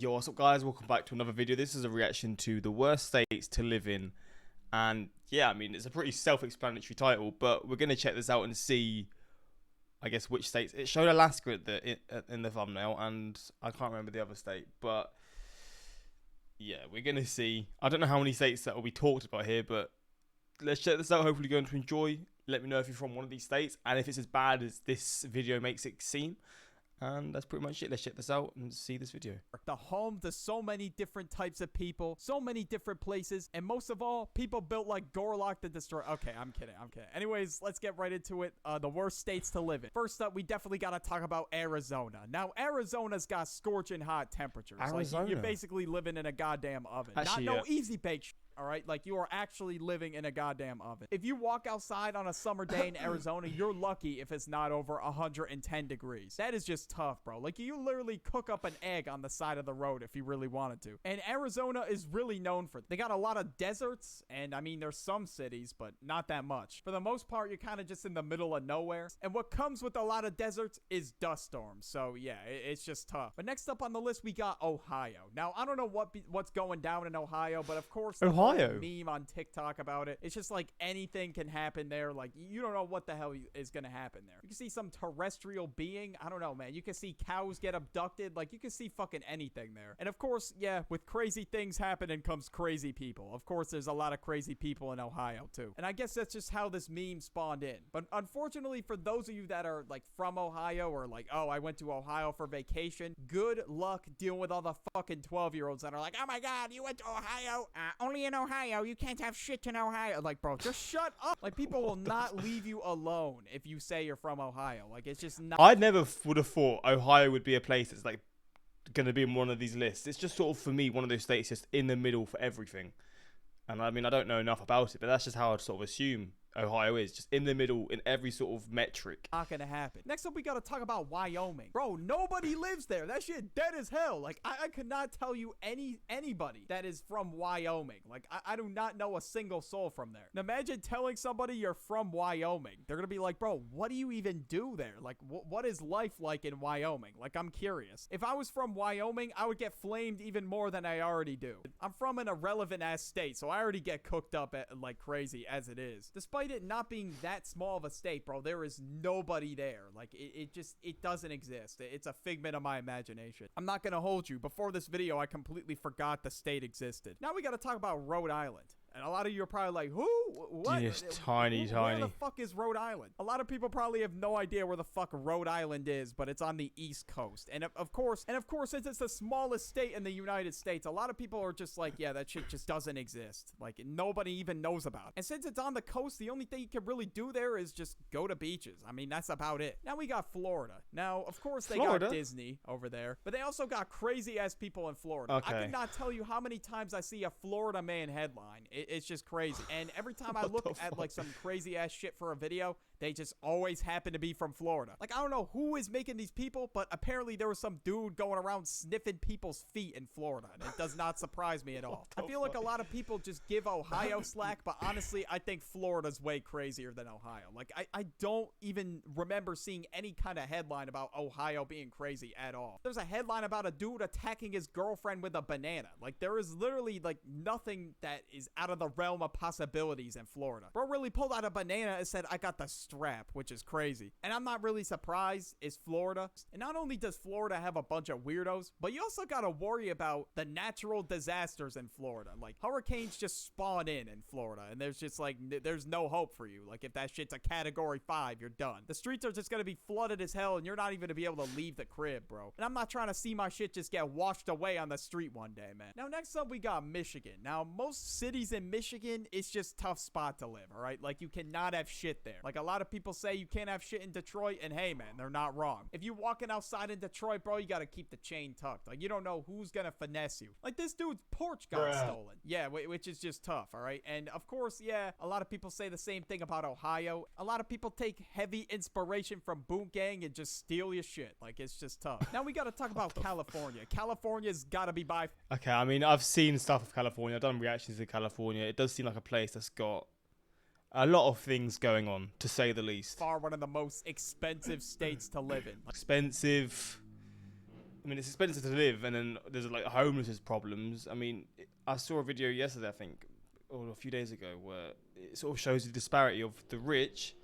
Yo, what's up guys, welcome back to another video. This is a reaction to the worst states to live in. And yeah, I mean, it's a pretty self-explanatory title, but we're going to check this out and see, I guess, which states. It showed Alaska in the thumbnail, and I can't remember the other state, but yeah, we're going to see. I don't know how many states that will be talked about here, but let's check this out. Hopefully you're going to enjoy. Let me know if you're from one of these states, and if it's as bad as this video makes it seem. And that's pretty much it. Let's check this out and see this video. The home to so many different types of people, so many different places, and most of all, people built like Gorlock to destroy. Okay, I'm kidding. Anyways, let's get right into it. The worst states to live in. First up, we definitely got to talk about Arizona. Now, Arizona's got scorching hot temperatures. Arizona? Like, you're basically living in a goddamn oven. Actually, Not no easy bake shit. All right, like you are actually living in a goddamn oven. If you walk outside on a summer day in Arizona, you're lucky if it's not over 110 degrees. That is just tough, bro. Like you literally cook up an egg on the side of the road if you really wanted to. And Arizona is really known for, they got a lot of deserts, and I mean there's some cities, but not that much. For the most part, you're kind of just in the middle of nowhere. And what comes with a lot of deserts is dust storms. So yeah, it's just tough. But next up on the list, we got Ohio. Now I don't know what's going down in Ohio, but of course, Ohio meme on TikTok about it. It's just like anything can happen there. Like you don't know what the hell is gonna happen there. You can see some terrestrial being. I don't know, man. You can see cows get abducted. Like you can see fucking anything there. And of course, yeah, with crazy things happening comes crazy people. Of course, there's a lot of crazy people in Ohio too. And I guess that's just how this meme spawned in. But unfortunately, for those of you that are like from Ohio or like, oh, I went to Ohio for vacation, good luck dealing with all the fucking 12-year-olds that are like, oh my god, you went to Ohio? Only in Ohio, you can't have shit in Ohio. Like, bro, just shut up. Like, people will not leave you alone if you say you're from Ohio. Like, it's just not. I never would have thought Ohio would be a place that's like going to be in one of these lists. It's just sort of, for me, one of those states just in the middle for everything. And I mean, I don't know enough about it, but that's just how I'd sort of assume Ohio is, just in the middle in every sort of metric. Not gonna happen. Next up, we gotta talk about Wyoming. Bro, nobody lives there. That shit dead as hell. Like, I could not tell you anybody that is from Wyoming. Like, I do not know a single soul from there. And imagine telling somebody you're from Wyoming. They're gonna be like, bro, what do you even do there? Like, what is life like in Wyoming? Like, I'm curious. If I was from Wyoming, I would get flamed even more than I already do. I'm from an irrelevant ass state, so I already get cooked up like crazy as it is. Despite it not being that small of a state, bro, there is nobody there. Like, it doesn't exist. It's a figment of my imagination. I'm not gonna hold you. Before this video, I completely forgot the state existed. Now we gotta talk about Rhode Island. And a lot of you are probably like, who? What? Just tiny. Where the fuck is Rhode Island? A lot of people probably have no idea where the fuck Rhode Island is, but it's on the East Coast. And of course, since it's the smallest state in the United States, a lot of people are just like, yeah, that shit just doesn't exist. Like, nobody even knows about it. And since it's on the coast, the only thing you can really do there is just go to beaches. I mean, that's about it. Now we got Florida. Now, of course, they got Disney over there, but they also got crazy-ass people in Florida. Okay. I could not tell you how many times I see a Florida man headline. It's just crazy. And every time I look at like some crazy ass shit for a video, they just always happen to be from Florida. Like, I don't know who is making these people, but apparently there was some dude going around sniffing people's feet in Florida. And it does not surprise me at all. I feel like a lot of people just give Ohio slack, but honestly, I think Florida's way crazier than Ohio. Like, I don't even remember seeing any kind of headline about Ohio being crazy at all. There's a headline about a dude attacking his girlfriend with a banana. Like, there is literally like nothing that is out of the realm of possibilities in Florida. Bro really pulled out a banana and said, I got the strap, which is crazy. And I'm not really surprised. It's Florida. And not only does Florida have a bunch of weirdos, but you also got to worry about the natural disasters in Florida. Like, hurricanes just spawn in Florida, and there's just like, there's no hope for you. Like, if that shit's a category 5, you're done. The streets are just gonna be flooded as hell, and you're not even gonna be able to leave the crib, bro. And I'm not trying to see my shit just get washed away on the street one day, man. Now, next up, we got Michigan. Now, most cities in Michigan, it's just tough spot to live, all right? Like, you cannot have shit there. Like, a lot of people say you can't have shit in Detroit, and hey, man, they're not wrong. If you're walking outside in Detroit, bro, you gotta keep the chain tucked. Like, you don't know who's gonna finesse you. Like, this dude's porch got stolen. Yeah, which is just tough, all right? And of course, yeah, a lot of people say the same thing about Ohio. A lot of people take heavy inspiration from Boot Gang and just steal your shit. Like, it's just tough. Now we gotta talk about California. California's gotta be by... Okay, I mean, I've seen stuff of California. I've done reactions to California. It does seem like a place that's got a lot of things going on, to say the least. Far one of the most expensive states to live in. Expensive, mean, it's expensive to live, and then there's like homelessness problems. I mean, I saw a video yesterday, I think, or a few days ago, where it sort of shows the disparity of the rich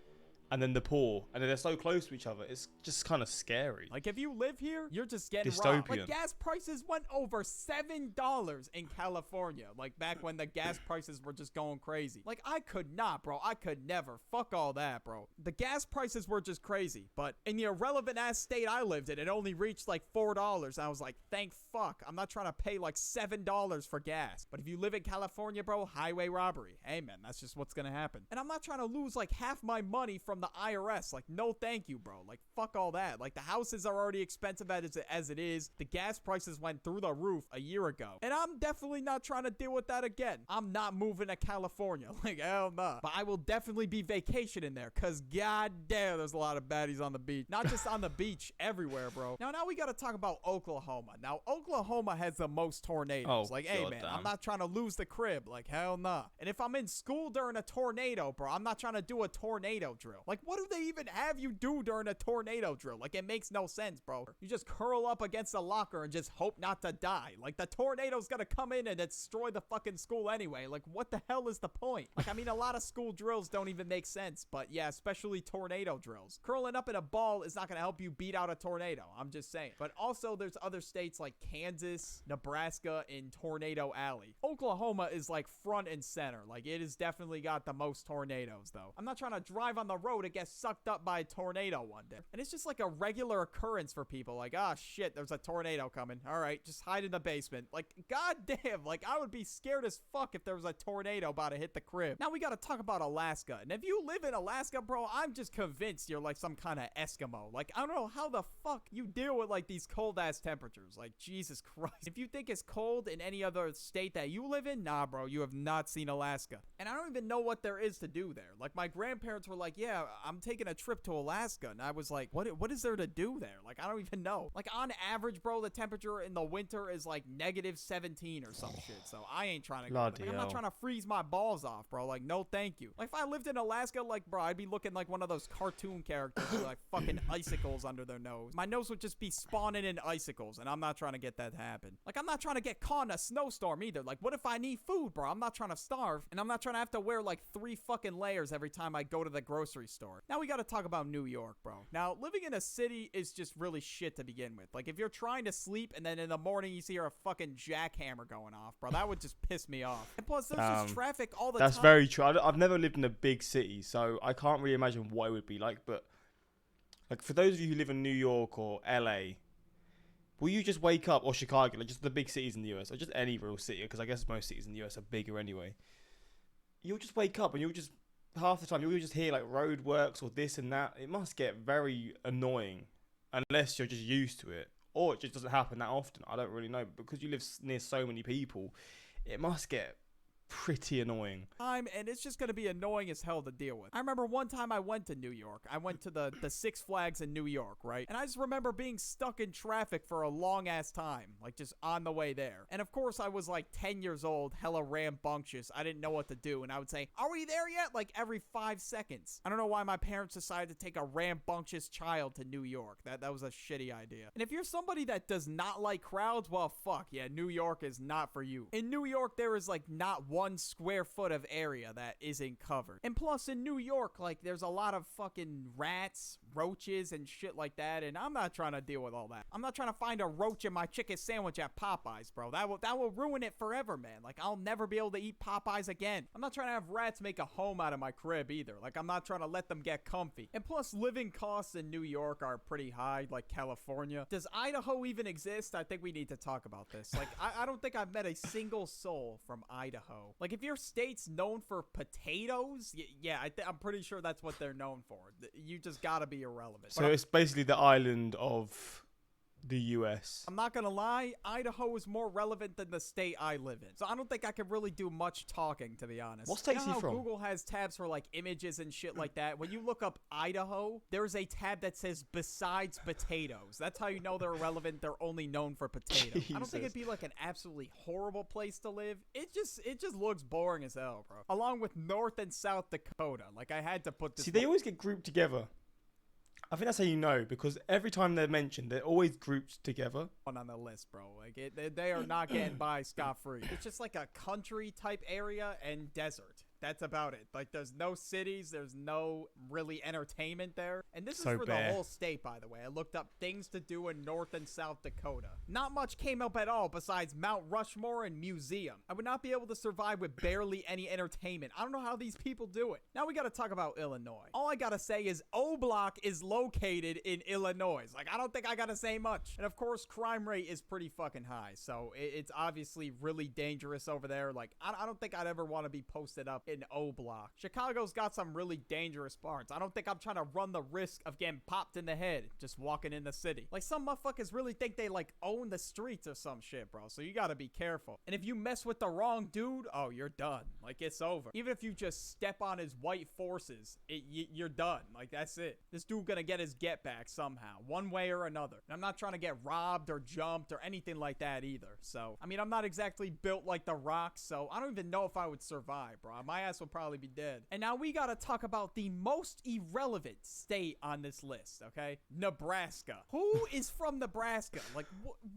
and then the poor, and then they're so close to each other. It's just kind of scary. Like, if you live here, you're just getting robbed. Like, Dystopian. gas prices went over $7 in California. Like, back when the gas prices were just going crazy. Like, I could not, bro. I could never. Fuck all that, bro. The gas prices were just crazy. But in the irrelevant-ass state I lived in, it only reached, like, $4. I was like, thank fuck. I'm not trying to pay, like, $7 for gas. But if you live in California, bro, highway robbery. Hey, man, that's just what's gonna happen. And I'm not trying to lose, like, half my money from the IRS. Like, no thank you, bro. Like, fuck all that. Like, the houses are already expensive as it is. The gas prices went through the roof a year ago. And I'm definitely not trying to deal with that again. I'm not moving to California. Like, hell nah. But I will definitely be vacationing there, because goddamn, there's a lot of baddies on the beach. Not just on the beach, everywhere, bro. Now we gotta talk about Oklahoma. Now, Oklahoma has the most tornadoes. Oh, like, hey, man, I'm not trying to lose the crib. Like, hell nah. And if I'm in school during a tornado, bro, I'm not trying to do a tornado drill. Like, what do they even have you do during a tornado drill? Like, it makes no sense, bro. You just curl up against a locker and just hope not to die. Like, the tornado's gonna come in and destroy the fucking school anyway. Like, what the hell is the point? Like, I mean, a lot of school drills don't even make sense, but yeah, especially tornado drills. Curling up in a ball is not gonna help you beat out a tornado. I'm just saying. But also, there's other states like Kansas, Nebraska, and Tornado Alley. Oklahoma is like front and center. Like, it has definitely got the most tornadoes, though. I'm not trying to drive on the road and get sucked up by a tornado one day. And it's just like a regular occurrence for people. Like, ah, shit, there's a tornado coming. All right, just hide in the basement. Like, goddamn, like, I would be scared as fuck if there was a tornado about to hit the crib. Now we gotta talk about Alaska. And if you live in Alaska, bro, I'm just convinced you're like some kind of Eskimo. Like, I don't know how the fuck you deal with like these cold ass temperatures. Like, Jesus Christ. If you think it's cold in any other state that you live in, nah, bro, you have not seen Alaska. And I don't even know what there is to do there. Like, my grandparents were like, yeah, I'm taking a trip to Alaska. And I was like, what is there to do there? Like, I don't even know. Like, on average, bro, the temperature in the winter is like -17 or some shit. So I ain't trying to go. Like, I'm not trying to freeze my balls off, bro. Like, no thank you. Like, if I lived in Alaska, like, bro, I'd be looking like one of those cartoon characters with like fucking icicles under their nose. My nose would just be spawning in icicles, and I'm not trying to get that to happen. Like, I'm not trying to get caught in a snowstorm either. Like, what if I need food, bro? I'm not trying to starve, and I'm not trying to have to wear like 3 fucking layers every time I go to the grocery store. Now we gotta talk about New York, bro. Now, living in a city is just really shit to begin with. Like, if you're trying to sleep and then in the morning you see a fucking jackhammer going off, bro, that would just piss me off. And plus, there's just traffic all the time. That's very true. I've never lived in a big city, so I can't really imagine what it would be like. But like, for those of you who live in New York or LA, will you just wake up, or Chicago, like just the big cities in the US, or just any real city, because I guess most cities in the US are bigger anyway. You'll just wake up and you'll just, half the time, you'll just hear like road works or this and that. It must get very annoying unless you're just used to it, or it just doesn't happen that often. I don't really know, but because you live near so many people, it must get pretty annoying. And it's just going to be annoying as hell to deal with. I remember one time I went to New York. I went to the Six Flags in New York, right? And I just remember being stuck in traffic for a long ass time, like just on the way there. And of course I was like 10 years old, hella rambunctious. I didn't know what to do. And I would say, are we there yet? Like every 5 seconds. I don't know why my parents decided to take a rambunctious child to New York. That was a shitty idea. And if you're somebody that does not like crowds, well, fuck yeah, New York is not for you. In New York, there is like not 1 square foot of area that isn't covered. And plus in New York, like there's a lot of fucking rats, roaches, and shit like that, and I'm not trying to deal with all that. I'm not trying to find a roach in my chicken sandwich at Popeyes, bro. That will ruin it forever, man. Like, I'll never be able to eat Popeyes again. I'm not trying to have rats make a home out of my crib either. Like, I'm not trying to let them get comfy. And plus, living costs in New York are pretty high, like California. Does Idaho even exist? I think we need to talk about this. Like, I don't think I've met a single soul from Idaho. Like, if your state's known for potatoes, yeah, I'm pretty sure that's what they're known for. You just gotta be irrelevant. So it's basically the island of the US. I'm not gonna lie, Idaho is more relevant than the state I live in. So I don't think I can really do much talking, to be honest. What state's he from? Google has tabs for like images and shit like that. When you look up Idaho, there's a tab that says besides potatoes. That's how you know they're irrelevant. They're only known for potatoes. I don't think it'd be like an absolutely horrible place to live. It just looks boring as hell, bro. Along with North and South Dakota. Like, I had to put this. See, they always get grouped together. I think that's how you know, because every time they're mentioned, they're always grouped together. On the list, bro. Like they are not getting by scot-free. It's just like a country type area and desert. That's about it. Like, there's no cities, there's no really entertainment there. And this is So for bare. the whole state, by the way. I looked up things to do in North and South Dakota. Not much came up at all besides Mount Rushmore and museum. I would not be able to survive with barely any entertainment. I don't know how these people do it. Now we gotta talk about Illinois. All I gotta say is O Block is located in Illinois. Like, I don't think I gotta say much. And of course, crime rate is pretty fucking high. So it's obviously really dangerous over there. Like, I don't think I'd ever want to be posted up in O Block. Chicago's got some really dangerous parts. I don't think I'm trying to run the risk of getting popped in the head just walking in the city. Like, some motherfuckers really think they like own the streets or some shit, bro. So you gotta be careful. And if you mess with the wrong dude, oh, you're done. Like, it's over. Even if you just step on his white forces, you're done. Like, that's it. This dude gonna get his get back somehow, one way or another. And I'm not trying to get robbed or jumped or anything like that either. So, I mean, I'm not exactly built like The Rock, so I don't even know if I would survive, bro. My ass would probably be dead. And now we gotta talk about the most irrelevant state on this list, okay? Nebraska. Who is from Nebraska? Like,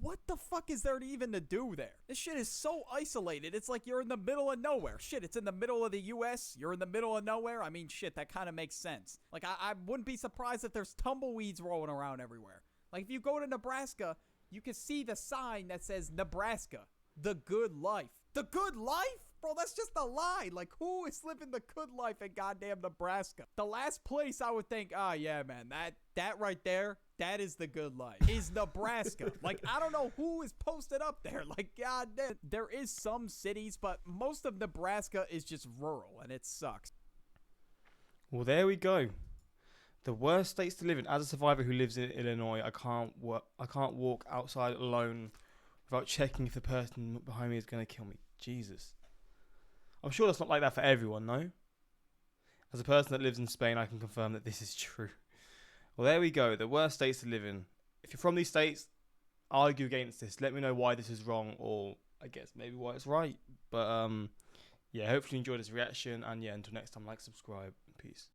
what the fuck is there even to do there? This shit is so isolated. It's like you're in the middle of nowhere. Shit, it's in the middle of the U.S. You're in the middle of nowhere. I mean, shit, that kind of makes sense. Like, I wouldn't be surprised if there's tumbleweeds rolling around everywhere. Like, if you go to Nebraska, you can see the sign that says Nebraska, the good life. The good life? Bro, that's just a lie. Like, who is living the good life in goddamn Nebraska? The last place I would think, oh, yeah, man, that right there, that is the good life, is Nebraska. Like, I don't know who is posted up there. Like, goddamn. There is some cities, but most of Nebraska is just rural, and it sucks. Well, there we go. The worst states to live in. As a survivor who lives in Illinois, I can't walk outside alone without checking if the person behind me is going to kill me. Jesus. I'm sure that's not like that for everyone, no? As a person that lives in Spain, I can confirm that this is true. Well, there we go. The worst states to live in. If you're from these states, argue against this. Let me know why this is wrong, or I guess maybe why it's right. But yeah, hopefully you enjoyed this reaction. And yeah, until next time, like, subscribe, and peace.